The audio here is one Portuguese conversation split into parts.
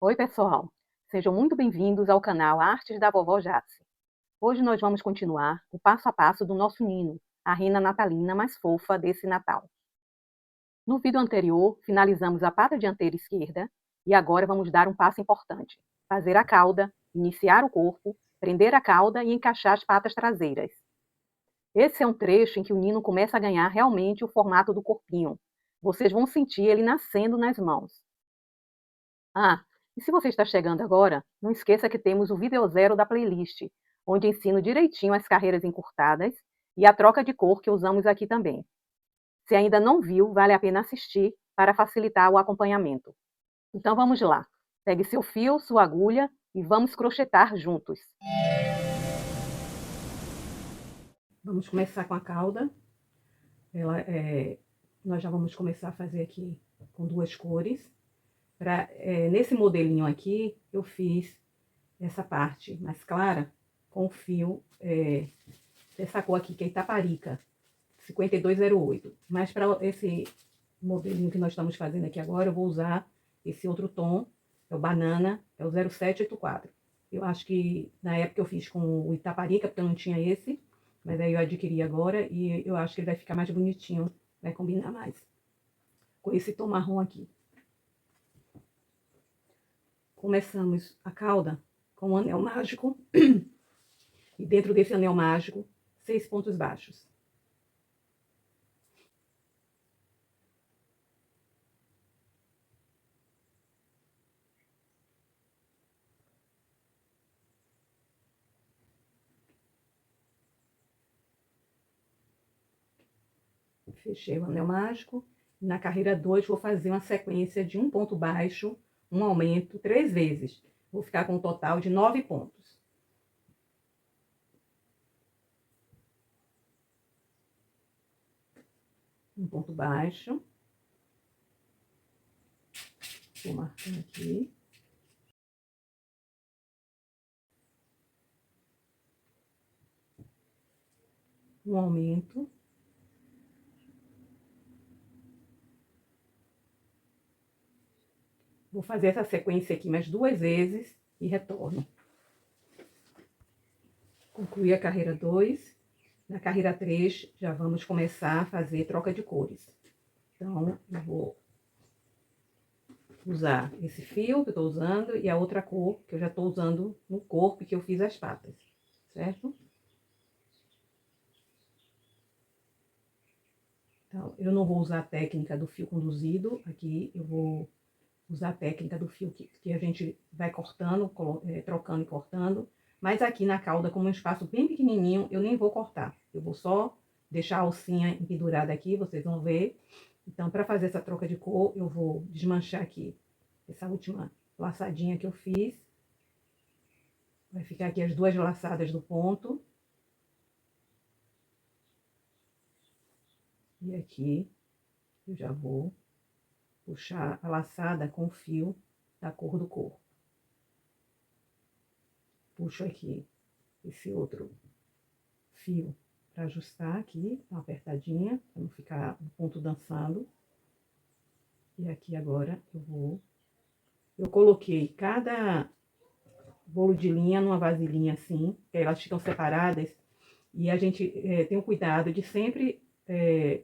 Oi, pessoal! Sejam muito bem-vindos ao canal Artes da Vovó Jace. Hoje nós vamos continuar o passo a passo do nosso Nino, a rena natalina mais fofa desse Natal. No vídeo anterior, finalizamos a pata dianteira esquerda e agora vamos dar um passo importante: fazer a cauda, iniciar o corpo, prender a cauda e encaixar as patas traseiras. Esse é um trecho em que o Nino começa a ganhar realmente o formato do corpinho. Vocês vão sentir ele nascendo nas mãos. Ah, e se você está chegando agora, não esqueça que temos o vídeo zero da playlist, onde ensino direitinho as carreiras encurtadas e a troca de cor que usamos aqui também. Se ainda não viu, vale a pena assistir para facilitar o acompanhamento. Então vamos lá. Pegue seu fio, sua agulha e vamos crochetar juntos. Vamos começar com a cauda. Nós já vamos começar a fazer aqui com duas cores. Nesse modelinho aqui, eu fiz essa parte mais clara com o fio dessa cor aqui, que é Itaparica, 5208. Mas para esse modelinho que nós estamos fazendo aqui agora, eu vou usar esse outro tom, é o Banana, é o 0784. Eu acho que na época eu fiz com o Itaparica, porque eu não tinha esse, mas aí eu adquiri agora e eu acho que ele vai ficar mais bonitinho, vai combinar mais com esse tom marrom aqui. Começamos a cauda com um anel mágico e dentro desse anel mágico, 6 pontos baixos. Fechei o anel mágico. Na carreira 2, vou fazer uma sequência de um ponto baixo, um aumento, 3 vezes. Vou ficar com um total de 9 pontos. Um ponto baixo. Vou marcando aqui. Um aumento. Vou fazer essa sequência aqui mais 2 vezes e retorno. Concluí a carreira 2. Na carreira 3, já vamos começar a fazer troca de cores. Então, eu vou usar esse fio que eu tô usando e a outra cor que eu já tô usando no corpo que eu fiz as patas, certo? Então, eu não vou usar a técnica do fio conduzido aqui, eu vou usar a técnica do fio que a gente vai cortando, trocando e cortando. Mas aqui na cauda, como é um espaço bem pequenininho, eu nem vou cortar. Eu vou só deixar a alcinha pendurada aqui, vocês vão ver. Então, para fazer essa troca de cor, eu vou desmanchar aqui essa última laçadinha que eu fiz. Vai ficar aqui as duas laçadas do ponto. E aqui eu já vou puxar a laçada com o fio da cor do corpo. Puxo aqui esse outro fio para ajustar aqui, uma apertadinha, para não ficar o ponto dançando. E aqui agora eu coloquei cada bolo de linha numa vasilhinha assim, que aí elas ficam separadas. E a gente tem o cuidado de sempre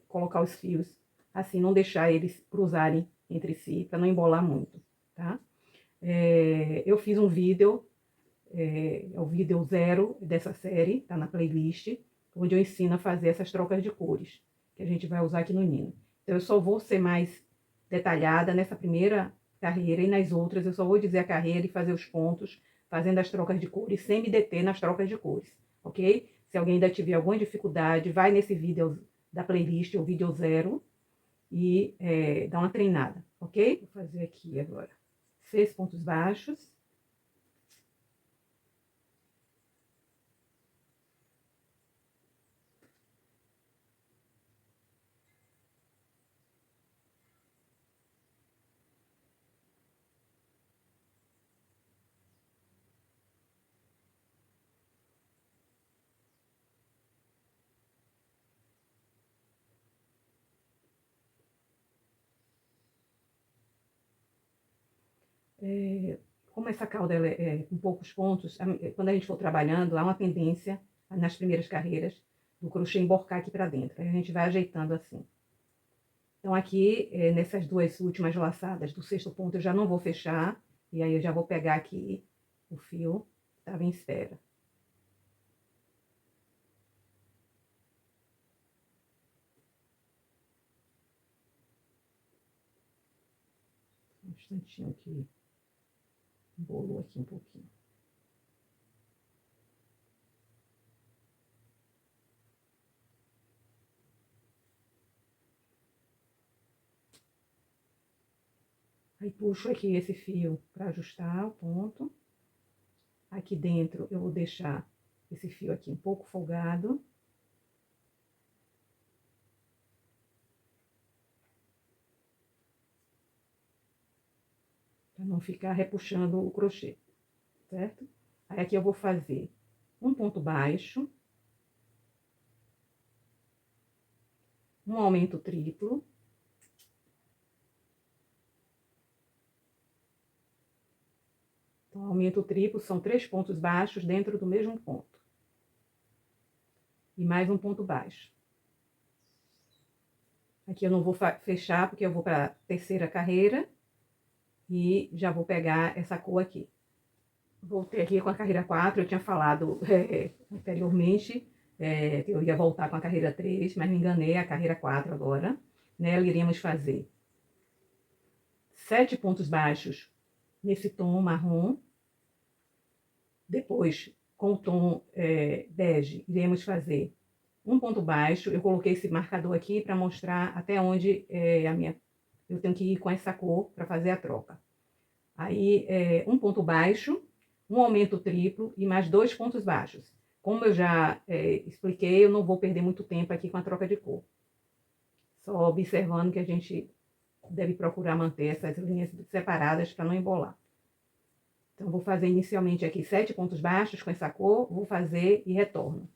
colocar os fios assim, não deixar eles cruzarem entre si, para não embolar muito, tá? Eu fiz um vídeo, é o vídeo zero dessa série, tá na playlist, onde eu ensino a fazer essas trocas de cores, que a gente vai usar aqui no Nino. Então, eu só vou ser mais detalhada nessa primeira carreira e nas outras eu só vou dizer a carreira e fazer os pontos, fazendo as trocas de cores, sem me deter nas trocas de cores, ok? Se alguém ainda tiver alguma dificuldade, vai nesse vídeo da playlist, o vídeo zero, e dá uma treinada, ok? Vou fazer aqui agora 6 pontos baixos. como essa cauda ela é com poucos pontos, quando a gente for trabalhando, há uma tendência, nas primeiras carreiras, do crochê emborcar aqui para dentro. Aí a gente vai ajeitando assim. Então, aqui, nessas duas últimas laçadas do sexto ponto, eu já não vou fechar. E aí, eu já vou pegar aqui o fio que estava em espera. Um instantinho que embolou aqui um pouquinho. Aí, puxo aqui esse fio para ajustar o ponto. Aqui dentro, eu vou deixar esse fio aqui um pouco folgado. Para não ficar repuxando o crochê, certo? Aí, aqui eu vou fazer um ponto baixo. Um aumento triplo. Então, aumento triplo são 3 pontos baixos dentro do mesmo ponto. E mais um ponto baixo. Aqui eu não vou fechar, porque eu vou para a terceira carreira. E já vou pegar essa cor aqui. Voltei aqui com a carreira 4, eu tinha falado anteriormente que eu ia voltar com a carreira 3, mas me enganei, a carreira 4 agora. Nela iríamos fazer 7 pontos baixos nesse tom marrom. Depois, com o tom bege, iremos fazer um ponto baixo. Eu coloquei esse marcador aqui para mostrar até onde eu tenho que ir com essa cor para fazer a troca. Aí, um ponto baixo, um aumento triplo e mais 2 pontos baixos. Como eu já expliquei, eu não vou perder muito tempo aqui com a troca de cor. Só observando que a gente deve procurar manter essas linhas separadas para não embolar. Então, vou fazer inicialmente aqui 7 pontos baixos com essa cor, vou fazer e retorno.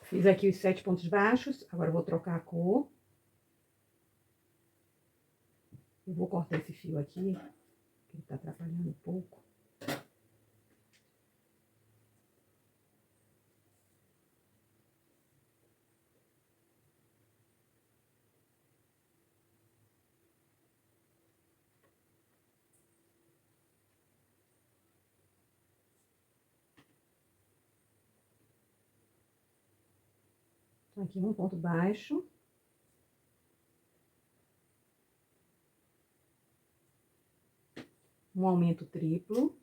Fiz aqui os 7 pontos baixos, agora eu vou trocar a cor. Eu vou cortar esse fio aqui, que ele tá atrapalhando um pouco. Então, aqui um ponto baixo. Um aumento triplo.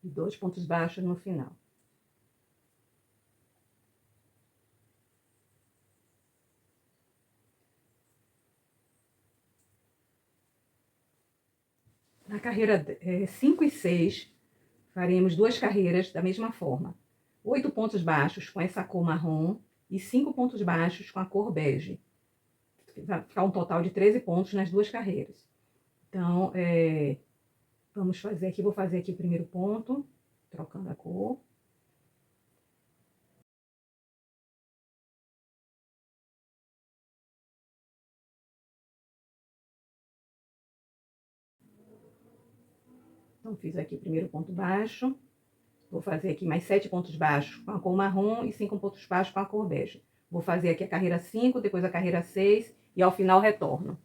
E 2 pontos baixos no final. Na carreira 5 e 6, faremos 2 carreiras da mesma forma. 8 pontos baixos com essa cor marrom e 5 pontos baixos com a cor bege. Vai ficar um total de 13 pontos nas 2 carreiras. Então, vamos fazer aqui, vou fazer aqui o primeiro ponto, trocando a cor. Então, fiz aqui o primeiro ponto baixo. Vou fazer aqui mais 7 pontos baixos com a cor marrom e 5 pontos baixos com a cor bege. Vou fazer aqui a carreira 5, depois a carreira 6 e ao final retorno.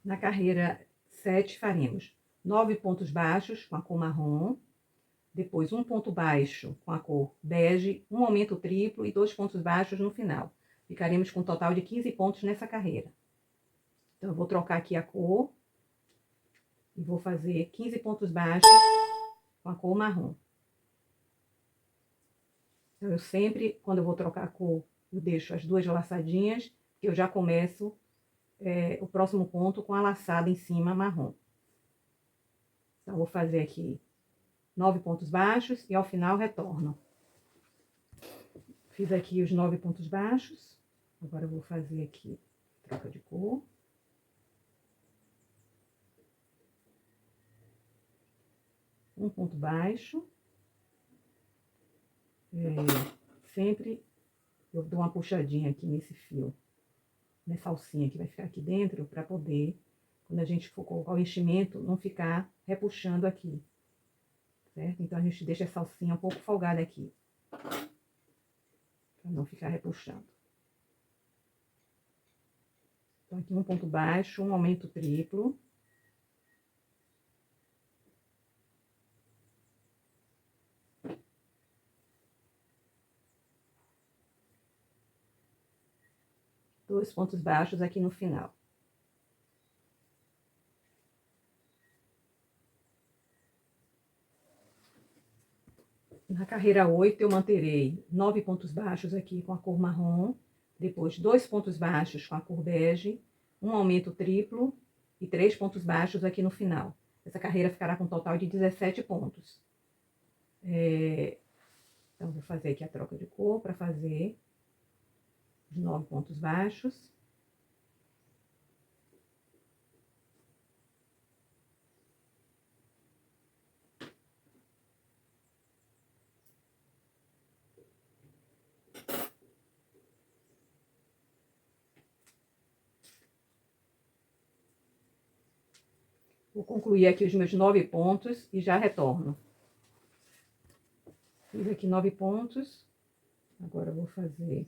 Na carreira 7 faremos 9 pontos baixos com a cor marrom, depois um ponto baixo com a cor bege, um aumento triplo e 2 pontos baixos no final. Ficaremos com um total de 15 pontos nessa carreira. Então, eu vou trocar aqui a cor e vou fazer 15 pontos baixos com a cor marrom. Então, eu sempre, quando eu vou trocar a cor, eu deixo as 2 laçadinhas, que eu já começo o próximo ponto com a laçada em cima marrom. Então, vou fazer aqui 9 pontos baixos e ao final retorno. Fiz aqui os 9 pontos baixos. Agora eu vou fazer aqui troca de cor. Um ponto baixo. sempre eu dou uma puxadinha aqui nesse fio, nessa alcinha que vai ficar aqui dentro, para poder, quando a gente for colocar o enchimento, não ficar repuxando aqui, certo? Então, a gente deixa essa alcinha um pouco folgada aqui, para não ficar repuxando. Então, aqui um ponto baixo, um aumento triplo. Dois pontos baixos aqui no final. Na carreira 8, eu manterei 9 pontos baixos aqui com a cor marrom, depois 2 pontos baixos com a cor bege, um aumento triplo e 3 pontos baixos aqui no final. Essa carreira ficará com um total de 17 pontos. Então, vou fazer aqui a troca de cor para fazer os 9 pontos baixos. Vou concluir aqui os meus 9 pontos e já retorno. Fiz aqui 9 pontos. Agora eu vou fazer...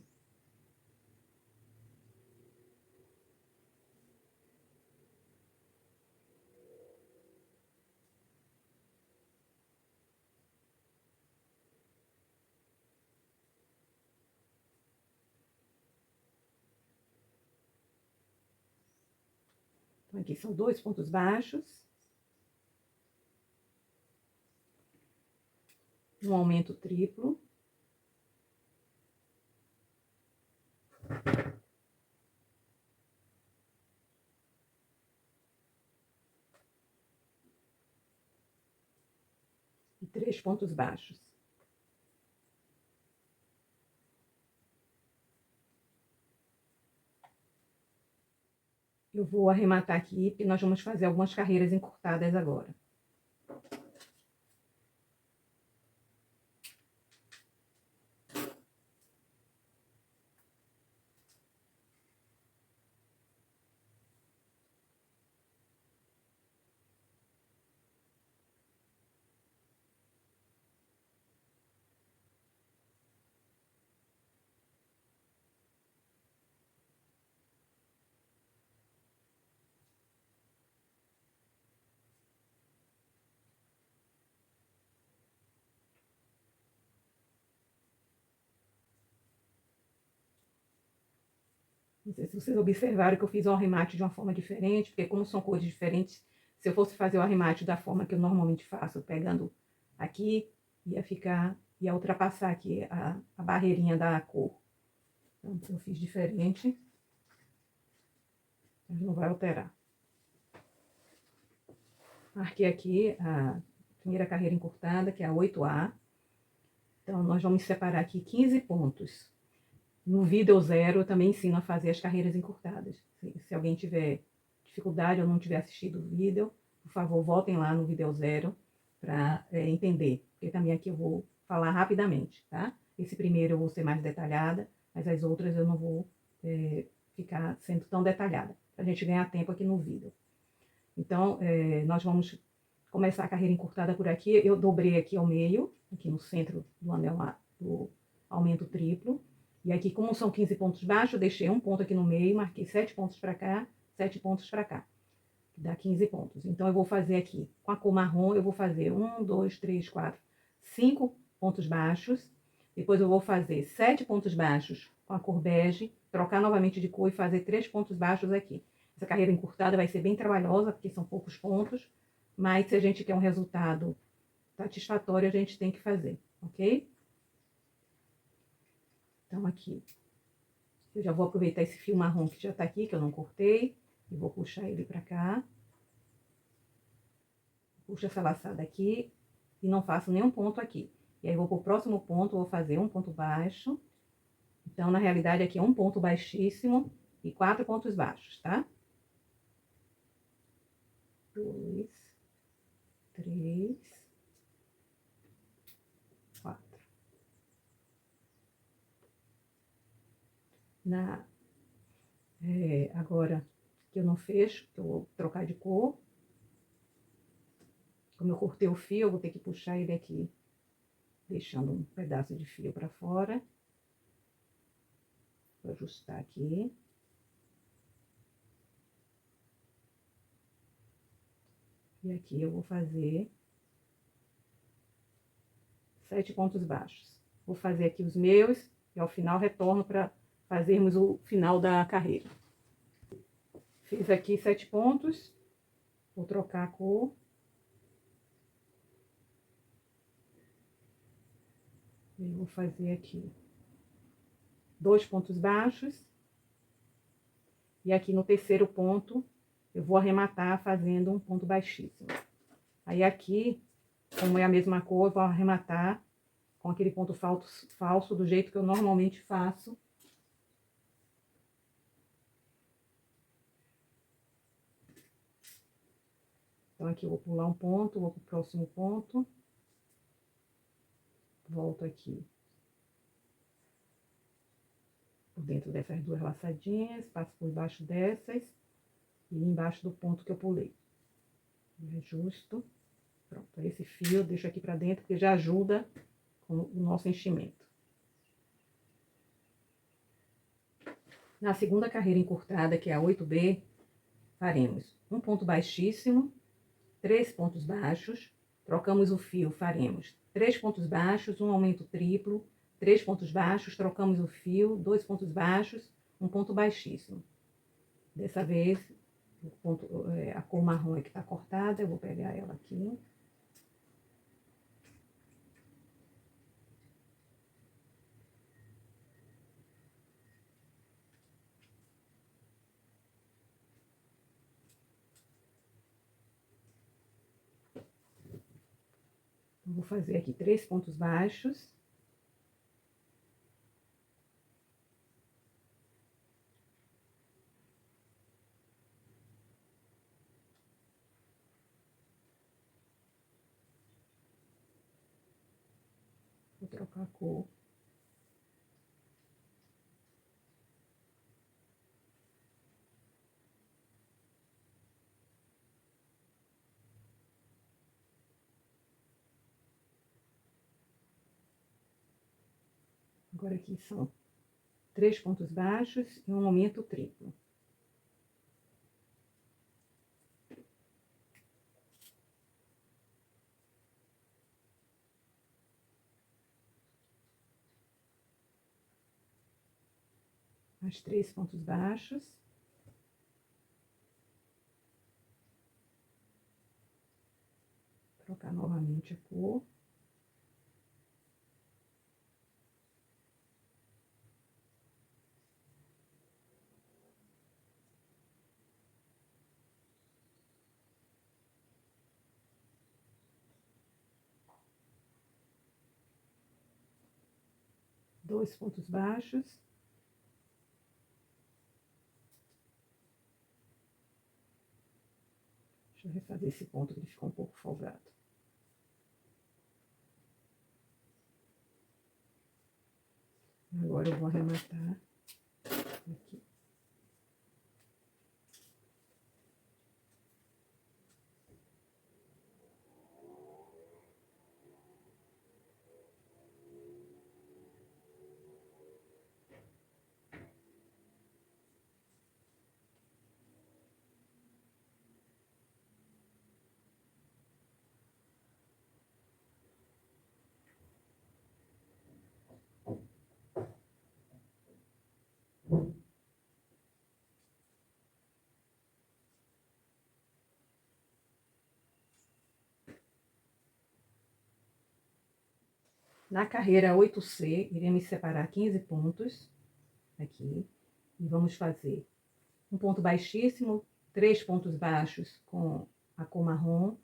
Então, aqui são 2 pontos baixos. Um aumento triplo. E 3 pontos baixos. Eu vou arrematar aqui, porque nós vamos fazer algumas carreiras encurtadas agora. Não sei se vocês observaram que eu fiz o arremate de uma forma diferente, porque como são cores diferentes, se eu fosse fazer o arremate da forma que eu normalmente faço, pegando aqui, ia ultrapassar aqui a barreirinha da cor. Então, eu fiz diferente, mas não vai alterar. Marquei aqui a primeira carreira encurtada, que é a 8A. Então, nós vamos separar aqui 15 pontos. No vídeo 0, eu também ensino a fazer as carreiras encurtadas. Se alguém tiver dificuldade ou não tiver assistido o vídeo, por favor, voltem lá no vídeo 0 para entender. Porque também aqui eu vou falar rapidamente, tá? Esse primeiro eu vou ser mais detalhada, mas as outras eu não vou ficar sendo tão detalhada, para a gente ganhar tempo aqui no vídeo. Então, nós vamos começar a carreira encurtada por aqui. Eu dobrei aqui ao meio, aqui no centro do anel do aumento triplo. E aqui, como são 15 pontos baixos, eu deixei um ponto aqui no meio, marquei 7 pontos para cá, 7 pontos para cá. Dá 15 pontos. Então, eu vou fazer aqui, com a cor marrom, eu vou fazer 1, 2, 3, 4, 5 pontos baixos. Depois, eu vou fazer 7 pontos baixos com a cor bege, trocar novamente de cor e fazer 3 pontos baixos aqui. Essa carreira encurtada vai ser bem trabalhosa, porque são poucos pontos, mas se a gente quer um resultado satisfatório, a gente tem que fazer, ok? Então, aqui, eu já vou aproveitar esse fio marrom que já tá aqui, que eu não cortei, e vou puxar ele pra cá. Puxo essa laçada aqui e não faço nenhum ponto aqui. E aí, vou pro próximo ponto, vou fazer um ponto baixo. Então, na realidade, aqui é um ponto baixíssimo e 4 pontos baixos, tá? 2, 3, 4. Agora que eu não fecho, que eu vou trocar de cor. Como eu cortei o fio, eu vou ter que puxar ele aqui, deixando um pedaço de fio para fora. Vou ajustar aqui. E aqui eu vou fazer 7 pontos baixos. Vou fazer aqui os meus e ao final retorno para fazermos o final da carreira. Fiz aqui 7 pontos. Vou trocar a cor. E vou fazer aqui 2 pontos baixos. E aqui no terceiro ponto, eu vou arrematar fazendo um ponto baixíssimo. Aí aqui, como é a mesma cor, eu vou arrematar com aquele ponto falso do jeito que eu normalmente faço. Então, aqui eu vou pular um ponto, vou pro próximo ponto. Volto aqui por dentro dessas duas laçadinhas, passo por baixo dessas e embaixo do ponto que eu pulei. E ajusto. Pronto, esse fio eu deixo aqui pra dentro, porque já ajuda com o nosso enchimento. Na segunda carreira encurtada, que é a 8B, faremos um ponto baixíssimo, 3 pontos baixos, trocamos o fio, faremos 3 pontos baixos, um aumento triplo, 3 pontos baixos, trocamos o fio, 2 pontos baixos, um ponto baixíssimo. Dessa vez, a cor marrom é que tá cortada, eu vou pegar ela aqui. Vou fazer aqui 3 pontos baixos. Vou trocar a cor. Agora aqui são 3 pontos baixos e um aumento triplo. Mais 3 pontos baixos. Trocar novamente a cor. Dois pontos baixos. Deixa eu refazer esse ponto que ele ficou um pouco folgado. Agora eu vou arrematar aqui. Na carreira 8C, iremos separar 15 pontos aqui. E vamos fazer um ponto baixíssimo, 3 pontos baixos com a cor marrom,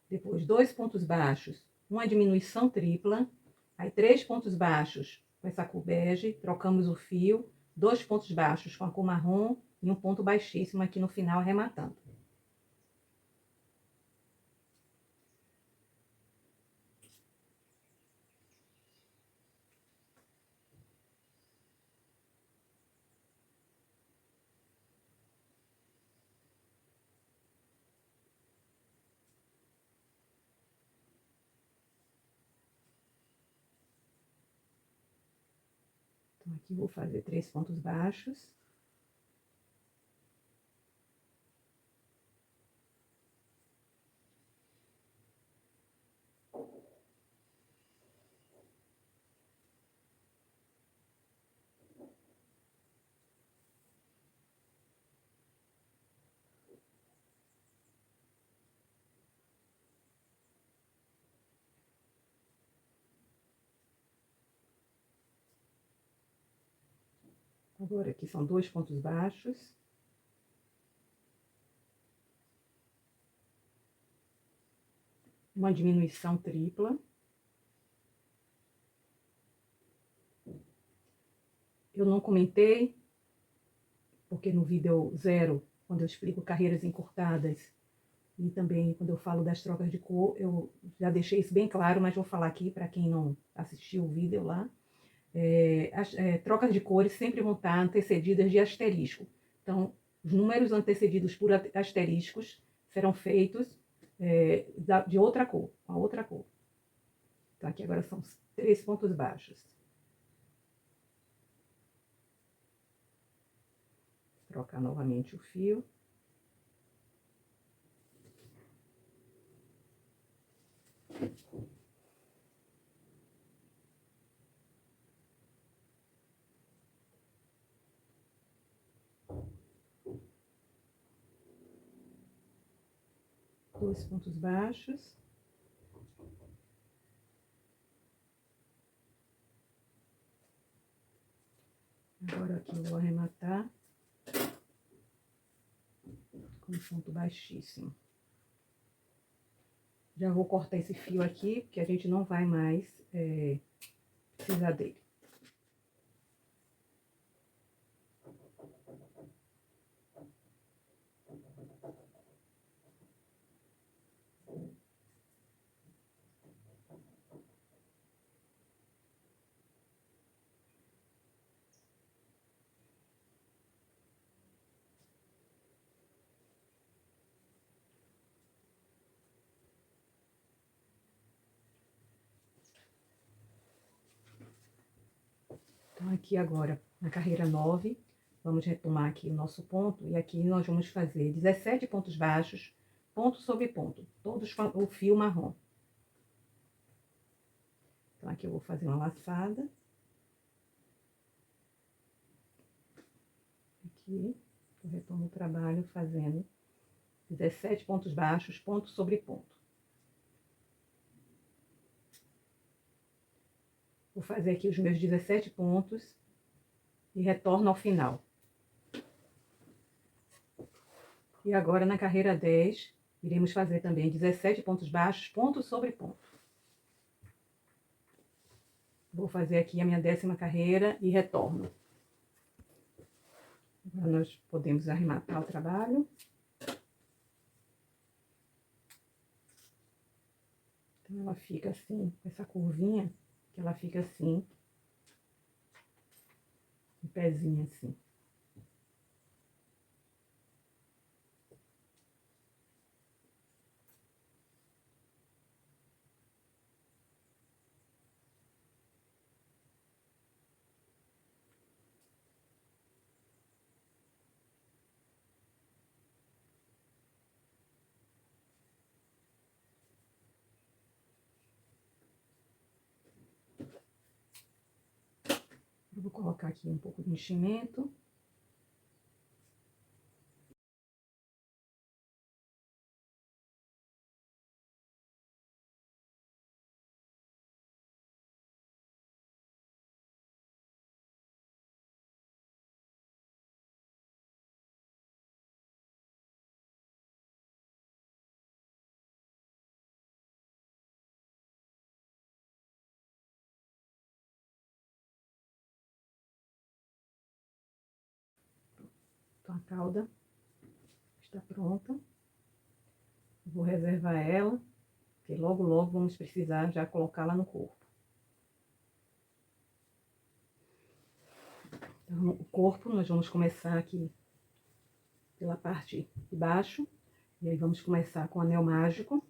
depois 2 pontos baixos, uma diminuição tripla, aí 3 pontos baixos com essa cor bege, trocamos o fio, 2 pontos baixos com a cor marrom e um ponto baixíssimo aqui no final, arrematando. Então, aqui vou fazer 3 pontos baixos. Agora, aqui são 2 pontos baixos. Uma diminuição tripla. Eu não comentei, porque no vídeo 0, quando eu explico carreiras encurtadas, e também quando eu falo das trocas de cor, eu já deixei isso bem claro, mas vou falar aqui para quem não assistiu o vídeo lá. As trocas de cores sempre vão estar antecedidas de asterisco. Então, os números antecedidos por asteriscos serão feitos de outra cor, com a outra cor. Então, aqui agora são 3 pontos baixos. Trocar novamente o fio. Dois pontos baixos. Agora aqui eu vou arrematar com um ponto baixíssimo. Já vou cortar esse fio aqui, porque a gente não vai mais precisar dele. Então, aqui agora, na carreira 9, vamos retomar aqui o nosso ponto. E aqui nós vamos fazer 17 pontos baixos, ponto sobre ponto, todos com o fio marrom. Então, aqui eu vou fazer uma laçada. Aqui, eu retomo o trabalho fazendo 17 pontos baixos, ponto sobre ponto. Vou fazer aqui os meus 17 pontos e retorno ao final. E agora, na carreira 10, iremos fazer também 17 pontos baixos, ponto sobre ponto. Vou fazer aqui a minha 10ª carreira e retorno. Agora nós podemos arrematar o trabalho. Então, ela fica assim, com essa curvinha, que ela fica assim, um pezinho assim. Eu vou colocar aqui um pouco de enchimento. Então, a cauda está pronta. Vou reservar ela, porque logo, logo vamos precisar já colocá-la no corpo. Então, o corpo, nós vamos começar aqui pela parte de baixo. E aí, vamos começar com o anel mágico.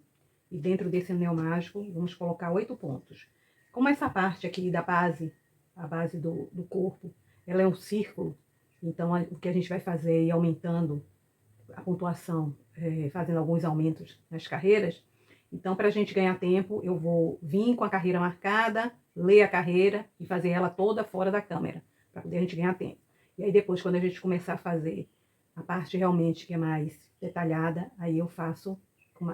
E dentro desse anel mágico, vamos colocar 8 pontos. Como essa parte aqui da base a base do corpo, ela é um círculo. Então, o que a gente vai fazer é ir aumentando a pontuação, fazendo alguns aumentos nas carreiras. Então, para a gente ganhar tempo, eu vou vir com a carreira marcada, ler a carreira e fazer ela toda fora da câmera, para poder a gente ganhar tempo. E aí depois, quando a gente começar a fazer a parte realmente que é mais detalhada, aí eu faço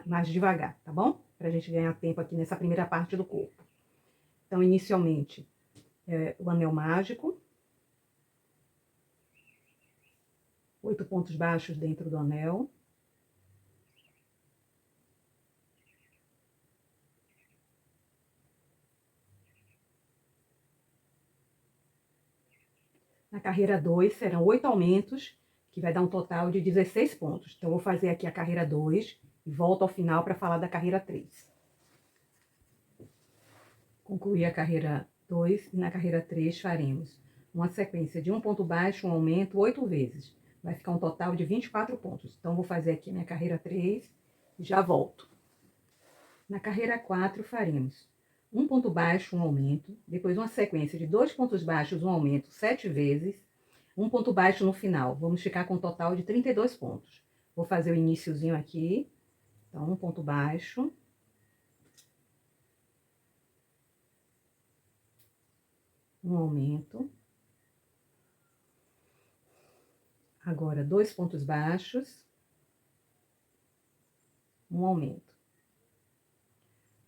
mais devagar, tá bom? Para a gente ganhar tempo aqui nessa primeira parte do corpo. Então, inicialmente, o anel mágico. 8 pontos baixos dentro do anel. Na carreira 2, serão 8 aumentos, que vai dar um total de 16 pontos. Então, eu vou fazer aqui a carreira 2 e volto ao final para falar da carreira 3. Concluir a carreira 2 e na carreira 3 faremos uma sequência de um ponto baixo, um aumento, 8 vezes. Vai ficar um total de 24 pontos. Então, vou fazer aqui minha carreira 3 e já volto. Na carreira 4, faremos um ponto baixo, um aumento, depois uma sequência de 2 pontos baixos, um aumento, 7 vezes, um ponto baixo no final. Vamos ficar com um total de 32 pontos. Vou fazer o iniciozinho aqui. Então, um ponto baixo. Um aumento. Agora, 2 pontos baixos. Um aumento.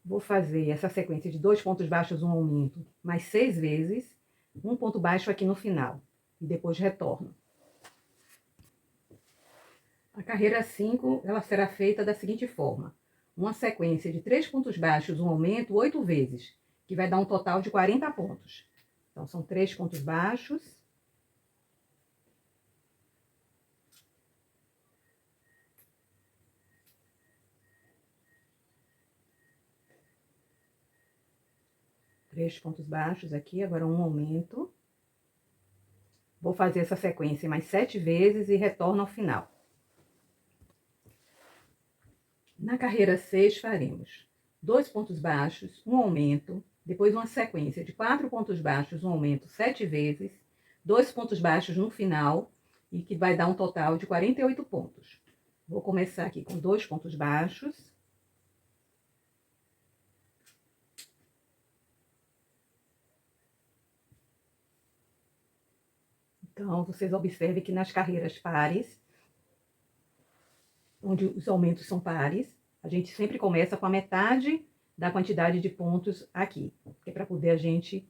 Vou fazer essa sequência de 2 pontos baixos, um aumento, mais 6 vezes, um ponto baixo aqui no final. E depois retorno. A carreira 5, ela será feita da seguinte forma. Uma sequência de 3 pontos baixos, um aumento, 8 vezes, que vai dar um total de 40 pontos. Então, são 3 pontos baixos. Três pontos baixos aqui, agora um aumento. Vou fazer essa sequência mais 7 vezes e retorno ao final. Na carreira 6, faremos 2 pontos baixos, um aumento, depois uma sequência de 4 pontos baixos, um aumento 7 vezes, 2 pontos baixos no final, e que vai dar um total de 48 pontos. Vou começar aqui com 2 pontos baixos. Então, vocês observem que nas carreiras pares, onde os aumentos são pares, a gente sempre começa com a metade da quantidade de pontos aqui, que é para poder a gente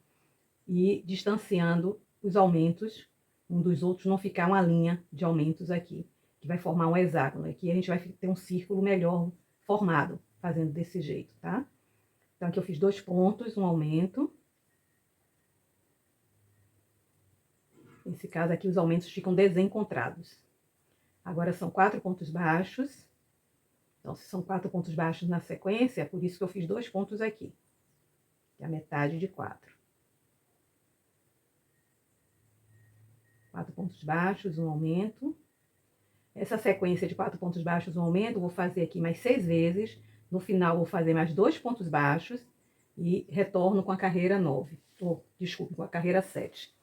ir distanciando os aumentos um dos outros, não ficar uma linha de aumentos aqui, que vai formar um hexágono. Aqui a gente vai ter um círculo melhor formado, fazendo desse jeito, tá? Então, aqui eu fiz 2 pontos, um aumento. Nesse caso aqui, os aumentos ficam desencontrados. Agora, são 4 pontos baixos. Então, se são 4 pontos baixos na sequência, é por isso que eu fiz 2 pontos aqui. Que é a metade de 4. 4 pontos baixos, um aumento. Essa sequência de 4 pontos baixos, um aumento, vou fazer aqui mais 6 vezes. No final, vou fazer mais 2 pontos baixos e retorno com a carreira 9. Desculpe, com a carreira 7.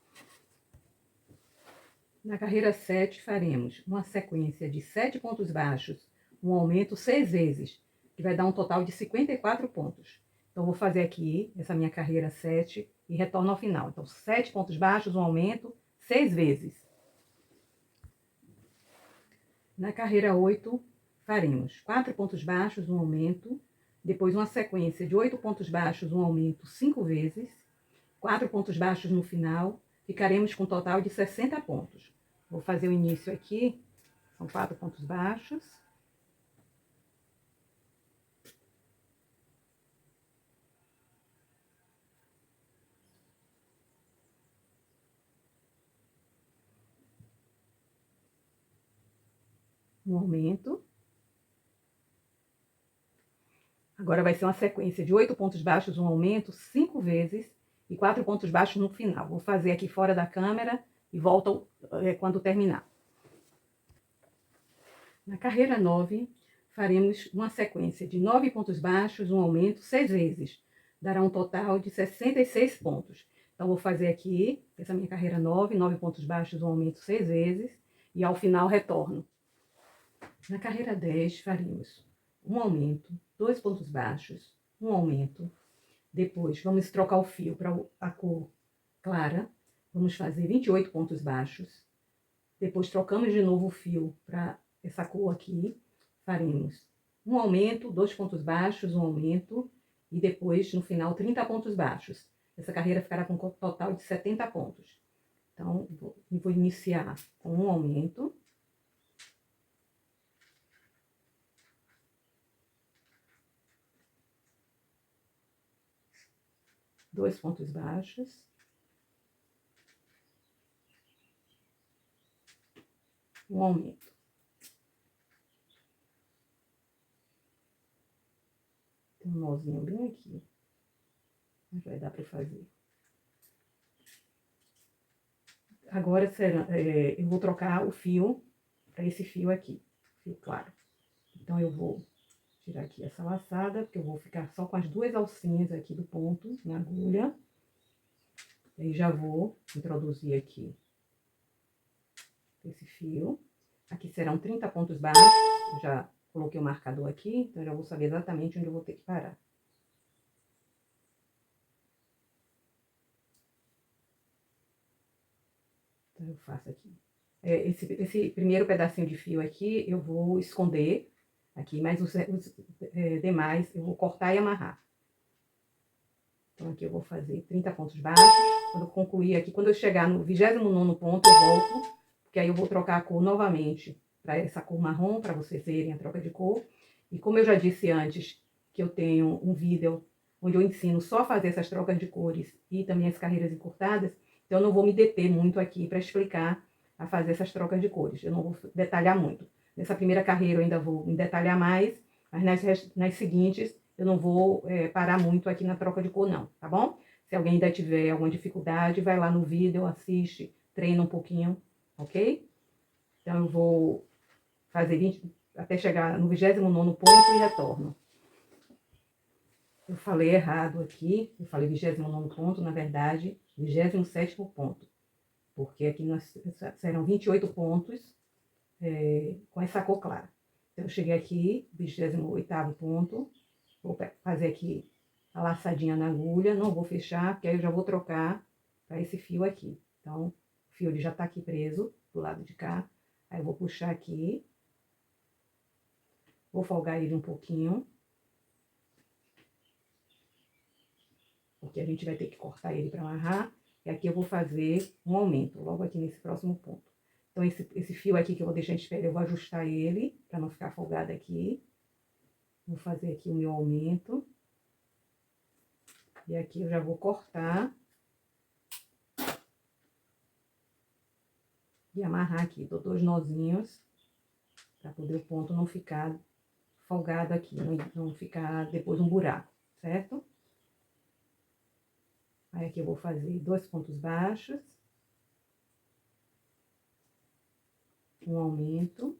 Na carreira 7, faremos uma sequência de 7 pontos baixos, um aumento 6 vezes, que vai dar um total de 54 pontos. Então, vou fazer aqui essa minha carreira 7 e retorno ao final. Então, 7 pontos baixos, um aumento, 6 vezes. Na carreira 8, faremos 4 pontos baixos, um aumento, depois uma sequência de 8 pontos baixos, um aumento 5 vezes, 4 pontos baixos no final, ficaremos com um total de 60 pontos. Vou fazer o início aqui, são 4 pontos baixos. Um aumento. Agora vai ser uma sequência de 8 pontos baixos, um aumento, 5 vezes, e 4 pontos baixos no final. Vou fazer aqui fora da câmera e volto quando terminar. Na carreira 9, faremos uma sequência de 9 pontos baixos, um aumento, 6 vezes. Dará um total de 66 pontos. Então, vou fazer aqui, essa minha carreira 9 pontos baixos, um aumento 6 vezes, e ao final retorno. Na carreira 10, faremos um aumento, 2 pontos baixos, um aumento. Depois, vamos trocar o fio para a cor clara. Vamos fazer 28 pontos baixos. Depois, trocamos de novo o fio para essa cor aqui. Faremos um aumento, 2 pontos baixos, um aumento. E depois, no final, 30 pontos baixos. Essa carreira ficará com um total de 70 pontos. Então, vou iniciar com um aumento. Dois pontos baixos. Um aumento. Tem um nozinho bem aqui. Mas vai dar para fazer. Agora, eu vou trocar o fio para esse fio aqui. Fio claro. Então, eu vou tirar aqui essa laçada, porque eu vou ficar só com as duas alcinhas aqui do ponto na agulha. E aí, já vou introduzir aqui esse fio. Aqui serão 30 pontos baixos. Eu já coloquei o marcador aqui, então já vou saber exatamente onde eu vou ter que parar. Então, eu faço aqui. Esse primeiro pedacinho de fio aqui, eu vou esconder aqui, mas os demais eu vou cortar e amarrar. Então, aqui eu vou fazer 30 pontos baixos. Quando eu concluir aqui, quando eu chegar no 29º ponto, eu volto, porque aí eu vou trocar a cor novamente para essa cor marrom, para vocês verem a troca de cor. E como eu já disse antes, que eu tenho um vídeo onde eu ensino só a fazer essas trocas de cores e também as carreiras encurtadas, então eu não vou me deter muito aqui para explicar a fazer essas trocas de cores. Eu não vou detalhar muito. Nessa primeira carreira eu ainda vou me detalhar mais, mas nas seguintes eu não vou parar muito aqui na troca de cor não, tá bom? Se alguém ainda tiver alguma dificuldade, vai lá no vídeo, assiste, treina um pouquinho, ok? Então, eu vou fazer 20, até chegar no 29º ponto e retorno. Eu falei errado aqui, eu falei 29º ponto, na verdade, 27º ponto. Porque aqui serão 28 pontos com essa cor clara. Então, eu cheguei aqui, 28º ponto, vou fazer aqui a laçadinha na agulha, não vou fechar, porque aí eu já vou trocar para esse fio aqui. Então, o fio ele já tá aqui preso do lado de cá. Aí eu vou puxar aqui. Vou folgar ele um pouquinho. Porque a gente vai ter que cortar ele para amarrar. E aqui eu vou fazer um aumento, logo aqui nesse próximo ponto. Então, esse fio aqui que eu vou deixar de espera, eu vou ajustar ele, para não ficar folgado aqui. Vou fazer aqui o meu aumento. E aqui eu já vou cortar. E amarrar aqui, dou 2 nozinhos, para poder o ponto não ficar folgado aqui, não ficar depois um buraco, certo? Aí aqui eu vou fazer 2 pontos baixos, um aumento.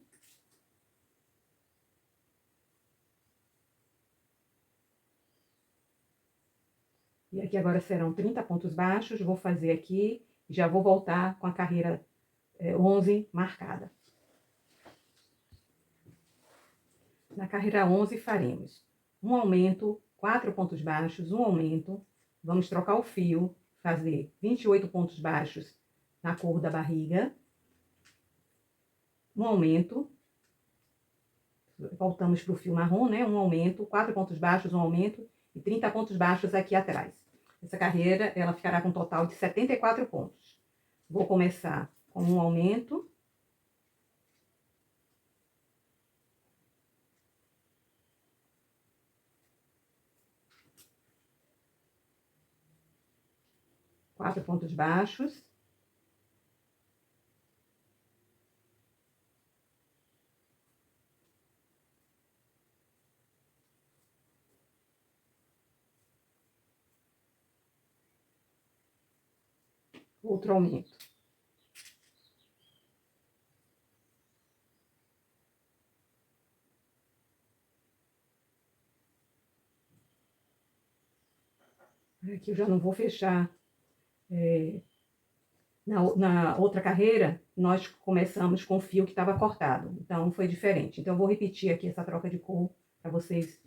E aqui agora serão 30 pontos baixos, vou fazer aqui, já vou voltar com a carreira 11 marcada. Na carreira 11 faremos um aumento, 4 pontos baixos, um aumento. Vamos trocar o fio, fazer 28 pontos baixos na cor da barriga. Um aumento. Voltamos para o fio marrom, né? Um aumento, 4 pontos baixos, um aumento e 30 pontos baixos aqui atrás. Essa carreira, ela ficará com um total de 74 pontos. Vou começar com um aumento. Quatro pontos baixos. Outro aumento. Aqui eu já não vou fechar Na outra carreira, nós começamos com o fio que estava cortado, então foi diferente. Então eu vou repetir aqui essa troca de cor para vocês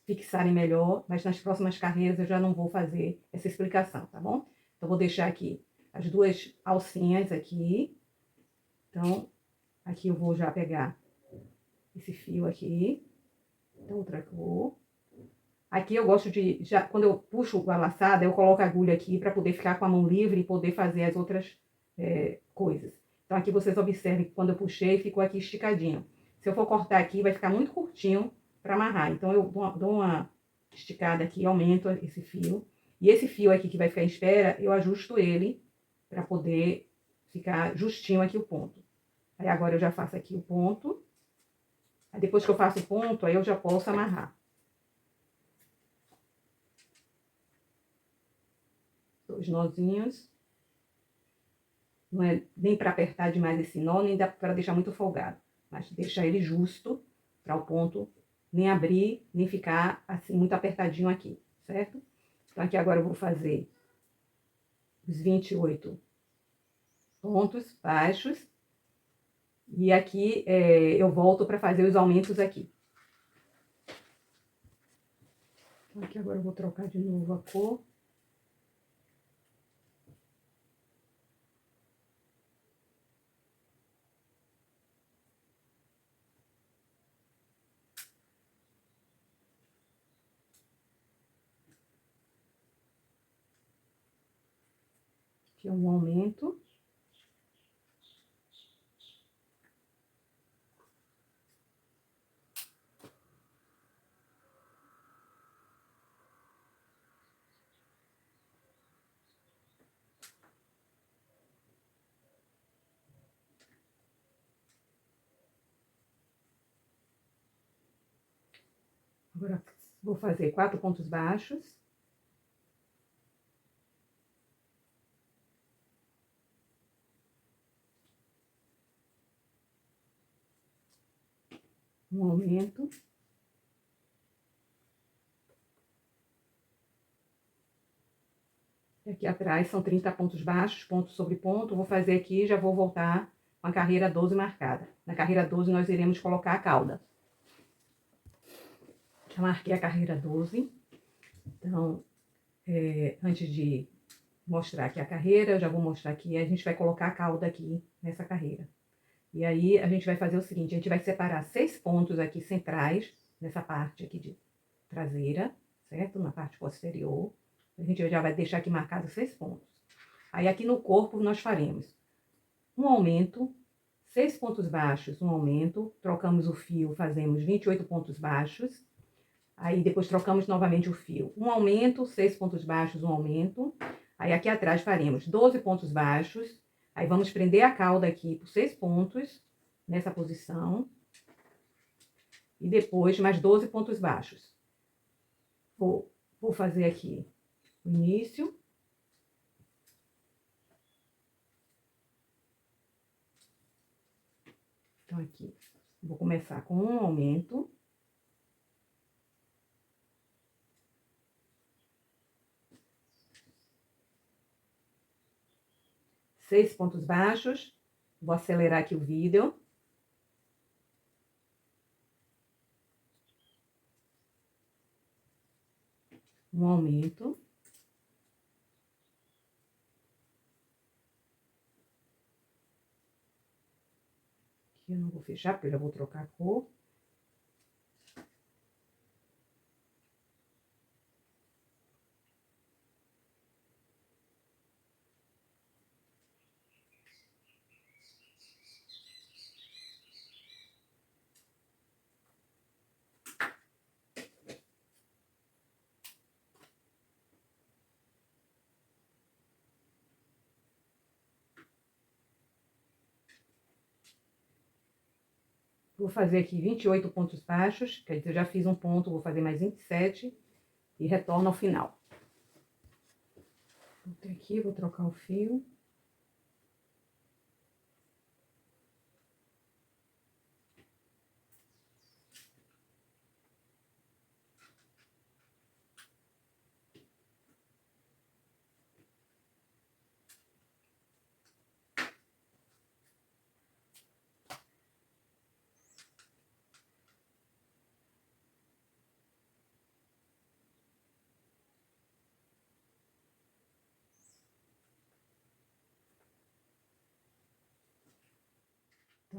fixarem melhor, mas nas próximas carreiras eu já não vou fazer essa explicação, tá bom? Então vou deixar aqui as duas alcinhas aqui. Então, aqui eu vou já pegar esse fio aqui, então outra cor. Aqui eu gosto de, já quando eu puxo a laçada, eu coloco a agulha aqui para poder ficar com a mão livre e poder fazer as outras coisas. Então aqui vocês observem que quando eu puxei, ficou aqui esticadinho. Se eu for cortar aqui, vai ficar muito curtinho para amarrar. Então eu dou uma esticada aqui, aumento esse fio. E esse fio aqui que vai ficar em espera, eu ajusto ele para poder ficar justinho aqui o ponto. Aí agora eu já faço aqui o ponto. Aí depois que eu faço o ponto, aí eu já posso amarrar. Dois nozinhos. Não é nem para apertar demais esse nó, nem dá para deixar muito folgado. Mas deixar ele justo para o ponto nem abrir, nem ficar assim muito apertadinho aqui, certo? Então aqui agora eu vou fazer os 28 pontos baixos. E aqui eu volto para fazer os aumentos aqui. Então, aqui agora eu vou trocar de novo a cor. Aqui é um aumento. Agora vou fazer 4 pontos baixos. Um aumento. E aqui atrás são 30 pontos baixos, ponto sobre ponto. Vou fazer aqui e já vou voltar com a carreira 12 marcada. Na carreira 12 nós iremos colocar a cauda. Já marquei a carreira 12. Então, antes de mostrar aqui a carreira, eu já vou mostrar aqui. A gente vai colocar a cauda aqui nessa carreira. E aí, a gente vai fazer o seguinte, a gente vai separar 6 pontos aqui centrais, nessa parte aqui de traseira, certo? Na parte posterior. A gente já vai deixar aqui marcado 6 pontos. Aí, aqui no corpo, nós faremos um aumento, 6 pontos baixos, um aumento, trocamos o fio, fazemos 28 pontos baixos. Aí, depois trocamos novamente o fio. Um aumento, 6 pontos baixos, um aumento. Aí, aqui atrás faremos 12 pontos baixos. Aí, vamos prender a cauda aqui por 6 pontos, nessa posição. E depois, mais 12 pontos baixos. Vou fazer aqui o início. Então, aqui, vou começar com um aumento. Seis pontos baixos. Vou acelerar aqui o vídeo. Um aumento. Aqui eu não vou fechar, porque eu já vou trocar a cor. Vou fazer aqui 28 pontos baixos, quer dizer, eu já fiz um ponto, vou fazer mais 27 e retorno ao final. Voltei aqui, vou trocar o fio.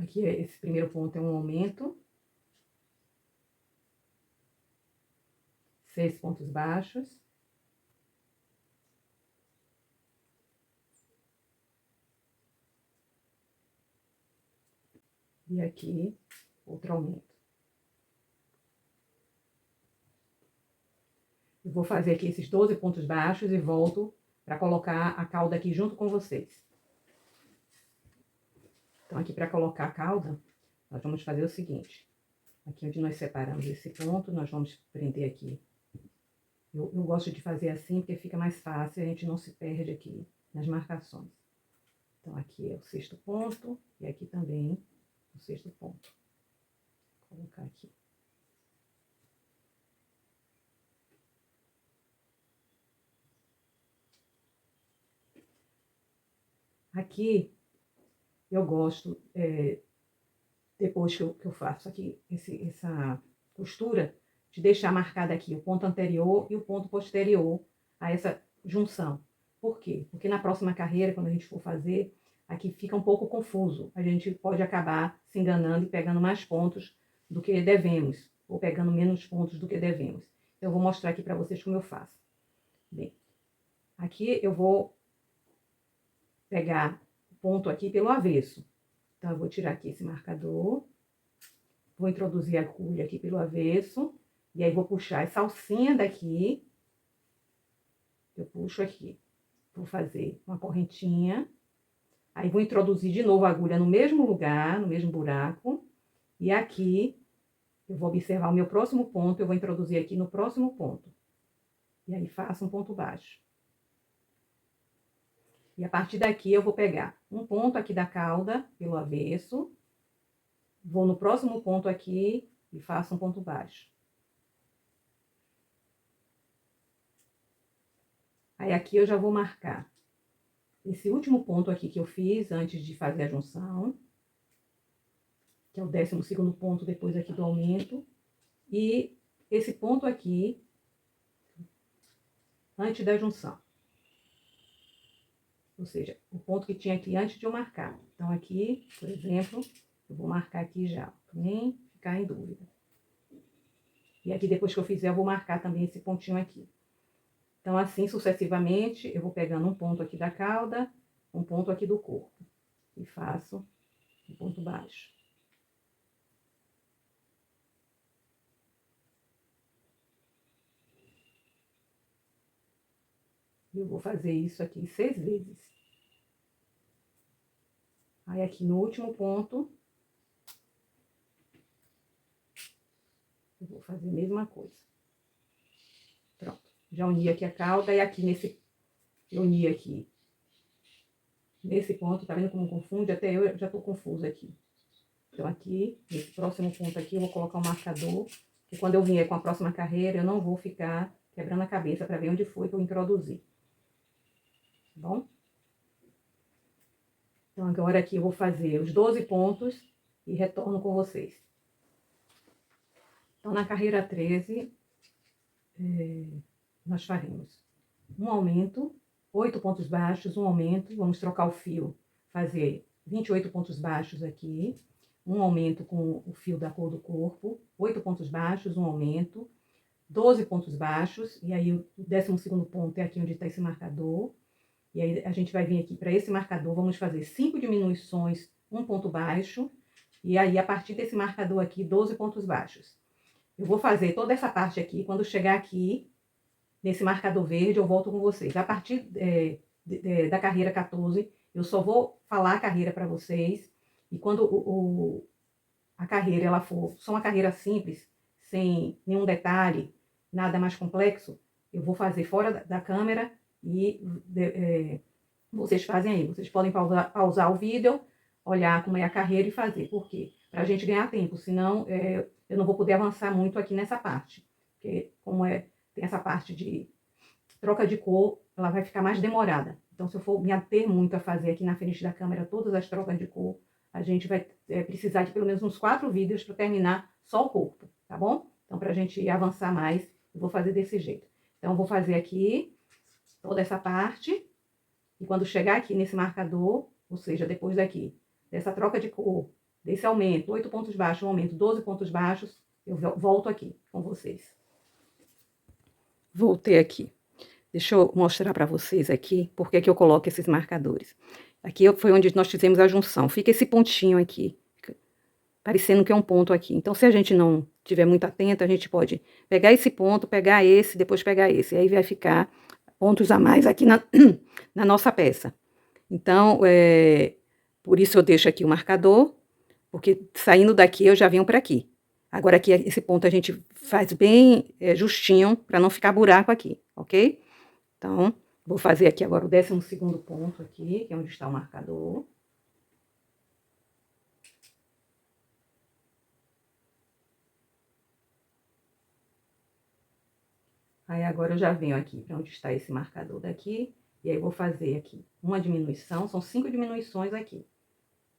Aqui, esse primeiro ponto é um aumento. 6 pontos baixos. E aqui, outro aumento. Eu vou fazer aqui esses 12 pontos baixos e volto para colocar a cauda aqui junto com vocês. Então, aqui para colocar a cauda, nós vamos fazer o seguinte. Aqui onde nós separamos esse ponto, nós vamos prender aqui. Eu gosto de fazer assim, porque fica mais fácil, a gente não se perde aqui nas marcações. Então, aqui é o 6º ponto, e aqui também o 6º ponto. Vou colocar aqui. Aqui, eu gosto, depois que eu faço aqui essa costura, de deixar marcado aqui o ponto anterior e o ponto posterior a essa junção. Por quê? Porque na próxima carreira, quando a gente for fazer, aqui fica um pouco confuso. A gente pode acabar se enganando e pegando mais pontos do que devemos, ou pegando menos pontos do que devemos. Então, eu vou mostrar aqui para vocês como eu faço. Bem, aqui eu vou pegar o ponto aqui pelo avesso. Então, eu vou tirar aqui esse marcador, vou introduzir a agulha aqui pelo avesso, e aí vou puxar essa alcinha daqui, eu puxo aqui, vou fazer uma correntinha, aí vou introduzir de novo a agulha no mesmo lugar, no mesmo buraco, e aqui eu vou observar o meu próximo ponto, eu vou introduzir aqui no próximo ponto, e aí faço um ponto baixo. E a partir daqui eu vou pegar um ponto aqui da cauda pelo avesso, vou no próximo ponto aqui e faço um ponto baixo. Aí aqui eu já vou marcar esse último ponto aqui que eu fiz antes de fazer a junção, que é o 12º ponto depois aqui do aumento, e esse ponto aqui antes da junção. Ou seja, o ponto que tinha aqui antes de eu marcar. Então, aqui, por exemplo, eu vou marcar aqui já, pra nem ficar em dúvida. E aqui, depois que eu fizer, eu vou marcar também esse pontinho aqui. Então, assim, sucessivamente, eu vou pegando um ponto aqui da cauda, um ponto aqui do corpo. E faço um ponto baixo. Eu vou fazer isso aqui 6 vezes. Aí, aqui no último ponto, eu vou fazer a mesma coisa. Pronto. Já uni aqui a cauda e aqui eu uni aqui. Nesse ponto, tá vendo como confunde? Até eu já tô confusa aqui. Então, aqui, nesse próximo ponto aqui, eu vou colocar um marcador. Que quando eu vier com a próxima carreira, eu não vou ficar quebrando a cabeça para ver onde foi que eu introduzi. Tá bom? Então, agora aqui eu vou fazer os 12 pontos e retorno com vocês. Então, na carreira 13, nós faremos um aumento, 8 pontos baixos, um aumento, vamos trocar o fio, fazer 28 pontos baixos aqui, um aumento com o fio da cor do corpo, 8 pontos baixos, um aumento, 12 pontos baixos, e aí o 12º ponto é aqui onde está esse marcador. E aí, a gente vai vir aqui para esse marcador, vamos fazer 5 diminuições, um ponto baixo. E aí, a partir desse marcador aqui, 12 pontos baixos. Eu vou fazer toda essa parte aqui, quando chegar aqui, nesse marcador verde, eu volto com vocês. A partir da carreira 14, eu só vou falar a carreira para vocês. E quando a carreira, ela for só uma carreira simples, sem nenhum detalhe, nada mais complexo, eu vou fazer fora da câmera. E vocês fazem aí, vocês podem pausar o vídeo, olhar como é a carreira e fazer. Por quê? Pra gente ganhar tempo, senão eu não vou poder avançar muito aqui nessa parte. Porque como tem essa parte de troca de cor, ela vai ficar mais demorada. Então, se eu for me ater muito a fazer aqui na frente da câmera todas as trocas de cor, a gente vai precisar de pelo menos uns 4 vídeos para terminar só o corpo, tá bom? Então, pra gente avançar mais, eu vou fazer desse jeito. Então, eu vou fazer aqui toda essa parte, e quando chegar aqui nesse marcador, ou seja, depois daqui, dessa troca de cor, desse aumento, 8 pontos baixos, um aumento, 12 pontos baixos, eu volto aqui com vocês. Voltei aqui. Deixa eu mostrar para vocês aqui por que eu coloco esses marcadores. Aqui foi onde nós fizemos a junção. Fica esse pontinho aqui, parecendo que é um ponto aqui. Então, se a gente não estiver muito atento, a gente pode pegar esse ponto, pegar esse, depois pegar esse. Aí vai ficar pontos a mais aqui na nossa peça. Então, por isso eu deixo aqui o marcador, porque saindo daqui eu já venho para aqui. Agora aqui, esse ponto a gente faz bem justinho, para não ficar buraco aqui, ok? Então, vou fazer aqui agora o 12º ponto aqui, que é onde está o marcador. Aí agora eu já venho aqui para onde está esse marcador daqui, e aí eu vou fazer aqui uma diminuição, são 5 diminuições aqui.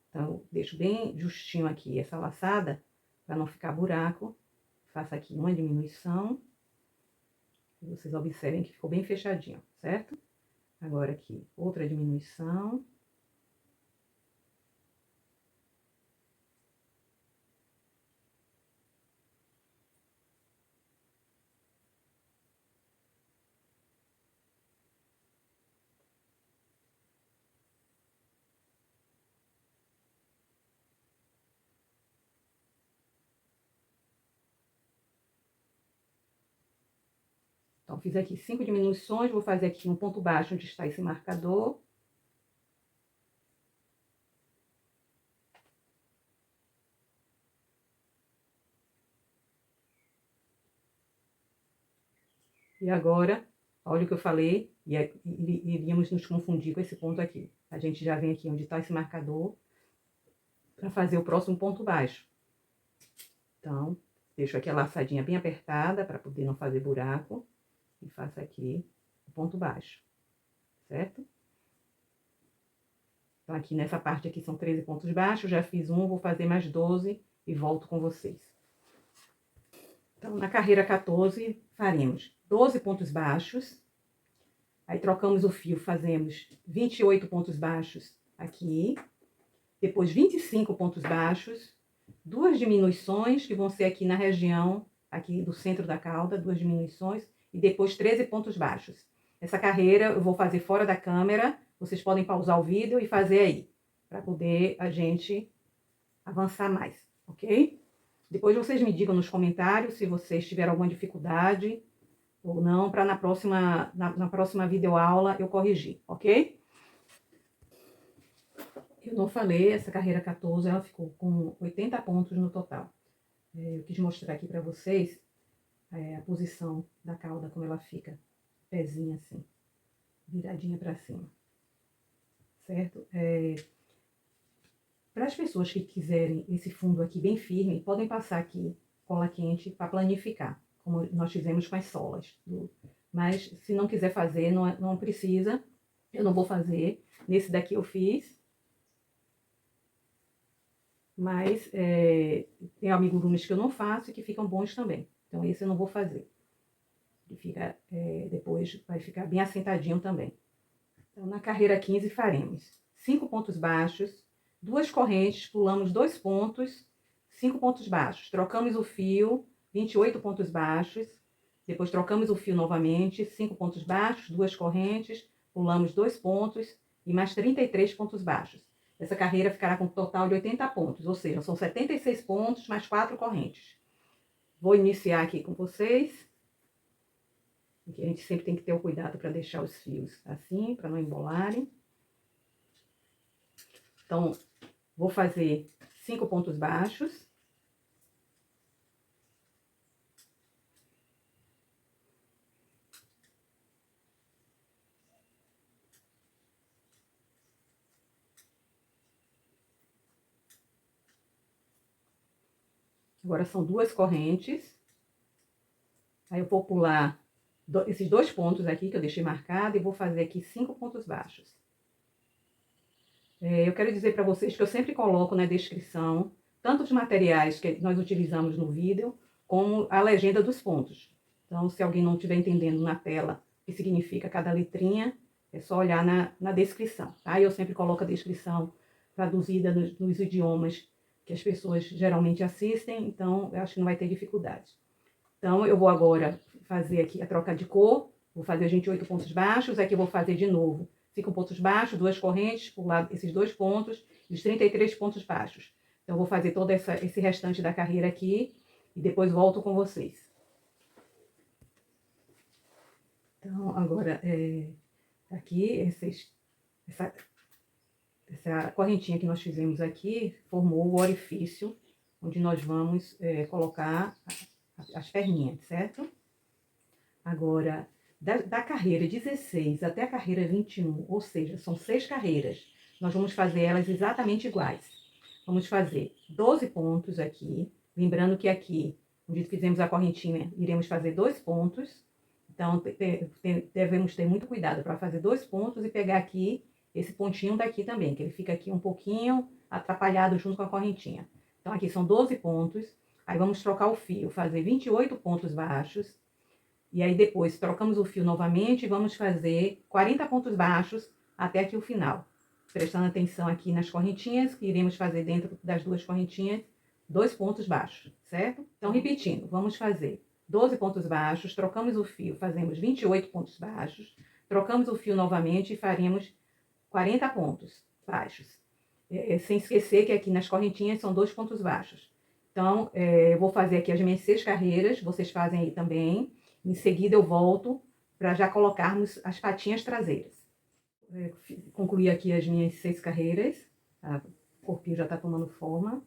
Então, eu deixo bem justinho aqui essa laçada, para não ficar buraco. Faço aqui uma diminuição. E vocês observem que ficou bem fechadinho, certo? Agora aqui, outra diminuição. Então, fiz aqui 5 diminuições, vou fazer aqui um ponto baixo onde está esse marcador. E agora, olha o que eu falei, iríamos nos confundir com esse ponto aqui. A gente já vem aqui onde está esse marcador, para fazer o próximo ponto baixo. Então, deixo aqui a laçadinha bem apertada, para poder não fazer buraco. E faço aqui o ponto baixo, certo? Então, aqui nessa parte aqui são 13 pontos baixos, já fiz um, vou fazer mais 12 e volto com vocês. Então, na carreira 14, faremos 12 pontos baixos, aí trocamos o fio, fazemos 28 pontos baixos aqui, depois 25 pontos baixos, 2 diminuições, que vão ser aqui na região, aqui do centro da cauda, 2 diminuições, e depois 13 pontos baixos. Essa carreira eu vou fazer fora da câmera, vocês podem pausar o vídeo e fazer aí, para poder a gente avançar mais, ok? Depois vocês me digam nos comentários se vocês tiveram alguma dificuldade ou não, para na próxima videoaula eu corrigir, ok? Eu não falei, essa carreira 14, ela ficou com 80 pontos no total. Eu quis mostrar aqui para vocês a posição da cauda, como ela fica, pezinha assim, viradinha para cima, certo? Para as pessoas que quiserem esse fundo aqui bem firme, podem passar aqui cola quente para planificar, como nós fizemos com as solas. Mas se não quiser fazer, não precisa, eu não vou fazer. Nesse daqui eu fiz, mas tem amigurumis que eu não faço e que ficam bons também. Então esse eu não vou fazer. Ele fica, depois vai ficar bem assentadinho também. Então na carreira 15 faremos 5 pontos baixos, 2 correntes, pulamos 2 pontos, 5 pontos baixos. Trocamos o fio, 28 pontos baixos. Depois trocamos o fio novamente, 5 pontos baixos, 2 correntes, pulamos 2 pontos e mais 33 pontos baixos. Essa carreira ficará com um total de 80 pontos, ou seja, são 76 pontos mais 4 correntes. Vou iniciar aqui com vocês. Aqui a gente sempre tem que ter o cuidado para deixar os fios assim, para não embolarem. Então, vou fazer 5 pontos baixos. Agora são 2 correntes. Aí eu vou pular esses 2 pontos aqui que eu deixei marcado e vou fazer aqui 5 pontos baixos. Eu quero dizer para vocês que eu sempre coloco na descrição tanto os materiais que nós utilizamos no vídeo, como a legenda dos pontos. Então, se alguém não estiver entendendo na tela o que significa cada letrinha, é só olhar na descrição, tá? Eu sempre coloco a descrição traduzida nos idiomas que as pessoas geralmente assistem, então eu acho que não vai ter dificuldade. Então, eu vou agora fazer aqui a troca de cor, vou fazer os 28 pontos baixos, aqui eu vou fazer de novo 5 pontos baixos, 2 correntes, por lado esses 2 pontos, e os 33 pontos baixos. Então, eu vou fazer todo esse restante da carreira aqui, e depois volto com vocês. Então, agora, aqui, essa correntinha que nós fizemos aqui, formou o orifício, onde nós vamos colocar as perninhas, certo? Agora, da carreira 16 até a carreira 21, ou seja, são 6 carreiras, nós vamos fazer elas exatamente iguais. Vamos fazer 12 pontos aqui, lembrando que aqui, onde fizemos a correntinha, iremos fazer 2 pontos. Então, devemos ter muito cuidado para fazer 2 pontos e pegar aqui esse pontinho daqui também, que ele fica aqui um pouquinho atrapalhado junto com a correntinha. Então, aqui são 12 pontos. Aí, vamos trocar o fio, fazer 28 pontos baixos. E aí, depois, trocamos o fio novamente e vamos fazer 40 pontos baixos até aqui o final. Prestando atenção aqui nas correntinhas, que iremos fazer dentro das 2 correntinhas, 2 pontos baixos, certo? Então, repetindo, vamos fazer 12 pontos baixos, trocamos o fio, fazemos 28 pontos baixos, trocamos o fio novamente e faremos 40 pontos baixos. Sem esquecer que aqui nas correntinhas são 2 pontos baixos. Então, eu vou fazer aqui as minhas 6 carreiras, vocês fazem aí também. Em seguida, eu volto para já colocarmos as patinhas traseiras. Concluí aqui as minhas 6 carreiras, o corpinho já está tomando forma.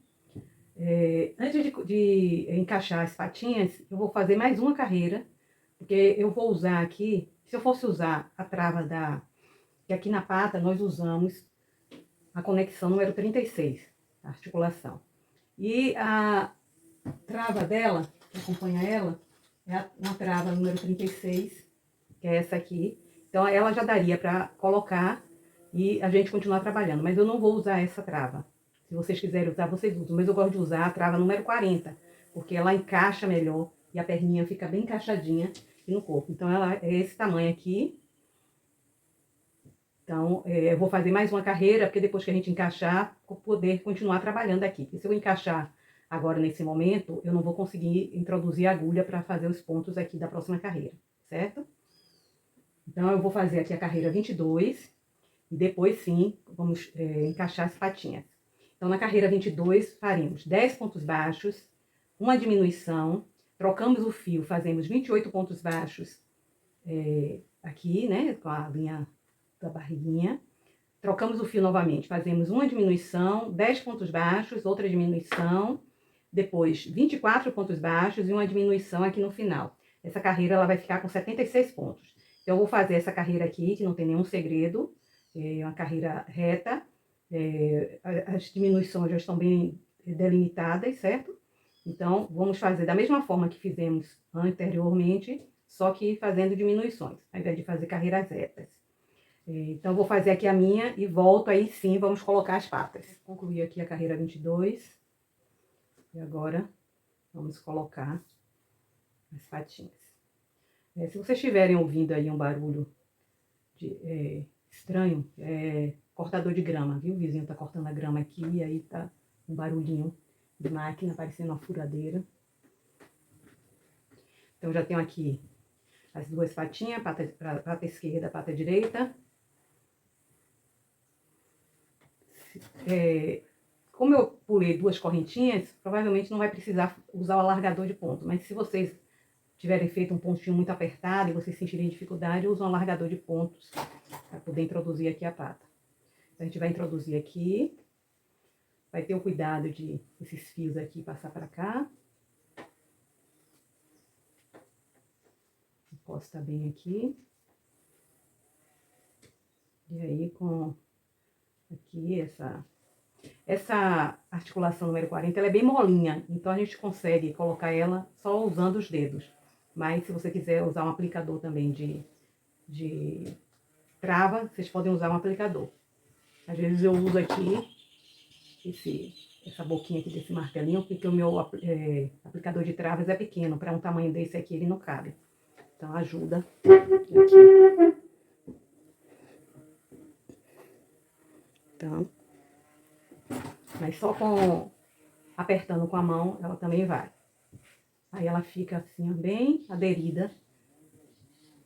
Antes de encaixar as patinhas, eu vou fazer mais uma carreira, porque eu vou usar aqui, se eu fosse usar a trava que aqui na pata nós usamos a conexão número 36, a articulação. E a trava dela, que acompanha ela, é uma trava número 36, que é essa aqui. Então, ela já daria para colocar e a gente continuar trabalhando, mas eu não vou usar essa trava. Se vocês quiserem usar, vocês usam. Mas eu gosto de usar a trava número 40, porque ela encaixa melhor e a perninha fica bem encaixadinha aqui no corpo. Então, ela é esse tamanho aqui. Então, eu vou fazer mais uma carreira, porque depois que a gente encaixar, vou poder continuar trabalhando aqui. Porque se eu encaixar agora nesse momento, eu não vou conseguir introduzir a agulha para fazer os pontos aqui da próxima carreira, certo? Então, eu vou fazer aqui a carreira 22 e depois sim, vamos encaixar as patinhas. Então, na carreira 22, faremos 10 pontos baixos, uma diminuição, trocamos o fio, fazemos 28 pontos baixos aqui, né, com a linha da barriguinha. Trocamos o fio novamente, fazemos uma diminuição, 10 pontos baixos, outra diminuição, depois 24 pontos baixos e uma diminuição aqui no final. Essa carreira ela vai ficar com 76 pontos. Então, eu vou fazer essa carreira aqui, que não tem nenhum segredo, é uma carreira reta, as diminuições já estão bem delimitadas, certo? Então, vamos fazer da mesma forma que fizemos anteriormente, só que fazendo diminuições, ao invés de fazer carreiras retas. Então, vou fazer aqui a minha e volto, aí sim, vamos colocar as patas. Concluí aqui a carreira 22. E agora, vamos colocar as patinhas. Se vocês estiverem ouvindo aí um barulho estranho, cortador de grama, viu? O vizinho tá cortando a grama aqui e aí tá um barulhinho de máquina, parecendo uma furadeira. Então, já tenho aqui as 2 patinhas, pata esquerda, pata direita. Como eu pulei 2 correntinhas, provavelmente não vai precisar usar o alargador de ponto. Mas se vocês tiverem feito um pontinho muito apertado e vocês sentirem dificuldade, usam um alargador de pontos para poder introduzir aqui a pata. Então, a gente vai introduzir aqui. Vai ter o cuidado de esses fios aqui passar para cá. Encosta bem aqui. E aí, com aqui essa articulação número 40, ela é bem molinha, então a gente consegue colocar ela só usando os dedos. Mas se você quiser usar um aplicador também de trava, vocês podem usar um aplicador. Às vezes eu uso aqui essa boquinha aqui desse martelinho, porque o meu aplicador de travas é pequeno, para um tamanho desse aqui ele não cabe. Então ajuda aqui. Então, mas só com apertando com a mão, ela também vai. Aí ela fica assim, bem aderida,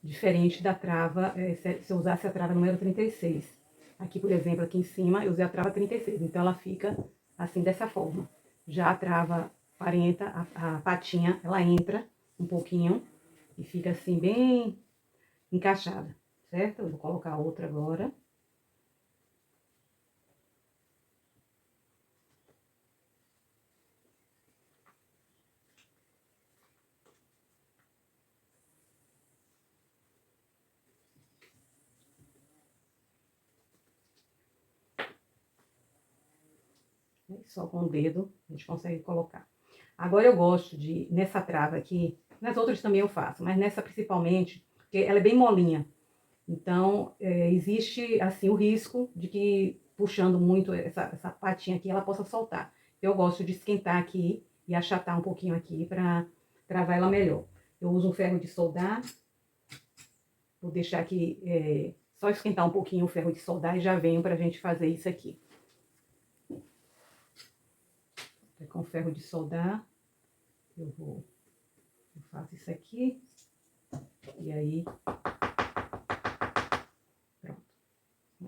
diferente da trava, se eu usasse a trava número 36. Aqui, por exemplo, aqui em cima, eu usei a trava 36, então ela fica assim, dessa forma. Já a trava 40, a patinha, ela entra um pouquinho e fica assim, bem encaixada, certo? Eu vou colocar outra agora. Só com o dedo a gente consegue colocar. Agora eu gosto de, nessa trava aqui, nas outras também eu faço, mas nessa principalmente, porque ela é bem molinha. Então, existe, assim, o risco de que, puxando muito essa patinha aqui, ela possa soltar. Eu gosto de esquentar aqui e achatar um pouquinho aqui para travar ela melhor. Eu uso um ferro de soldar. Vou deixar aqui, só esquentar um pouquinho o ferro de soldar e já venho pra gente fazer isso aqui. Com ferro de soldar, eu faço isso aqui. E aí, pronto.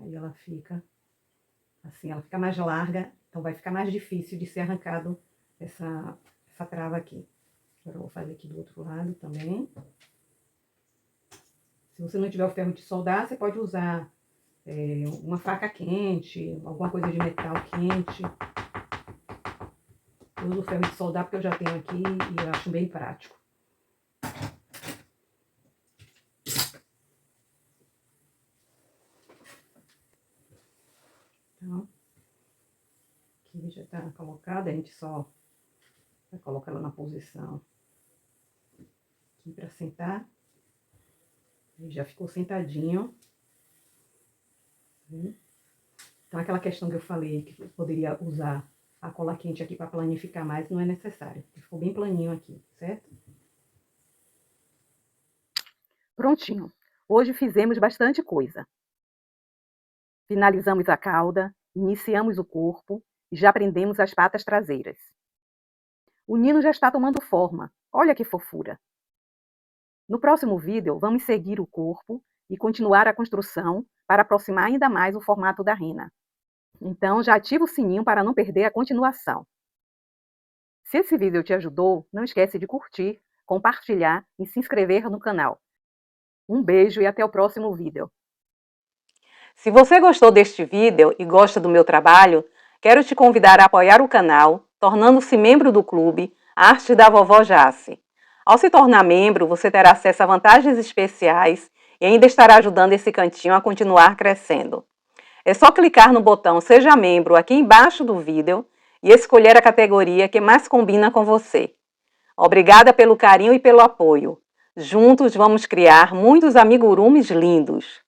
Aí ela fica assim, ela fica mais larga, então vai ficar mais difícil de ser arrancado essa trava aqui. Agora eu vou fazer aqui do outro lado também. Se você não tiver o ferro de soldar, você pode usar uma faca quente, alguma coisa de metal quente. Eu uso o ferro de soldar porque eu já tenho aqui e eu acho bem prático. Então, aqui já tá colocada, a gente só vai colocar ela na posição aqui para sentar. Aí já ficou sentadinho. Então, aquela questão que eu falei, que eu poderia usar a cola quente aqui para planificar mais, não é necessário. Ficou bem planinho aqui, certo? Prontinho. Hoje fizemos bastante coisa. Finalizamos a cauda, iniciamos o corpo e já prendemos as patas traseiras. O Nino já está tomando forma. Olha que fofura! No próximo vídeo, vamos seguir o corpo e continuar a construção para aproximar ainda mais o formato da rena. Então, já ativa o sininho para não perder a continuação. Se esse vídeo te ajudou, não esquece de curtir, compartilhar e se inscrever no canal. Um beijo e até o próximo vídeo. Se você gostou deste vídeo e gosta do meu trabalho, quero te convidar a apoiar o canal, tornando-se membro do clube Arte da Vovó Jace. Ao se tornar membro, você terá acesso a vantagens especiais e ainda estará ajudando esse cantinho a continuar crescendo. É só clicar no botão Seja Membro aqui embaixo do vídeo e escolher a categoria que mais combina com você. Obrigada pelo carinho e pelo apoio. Juntos vamos criar muitos amigurumis lindos.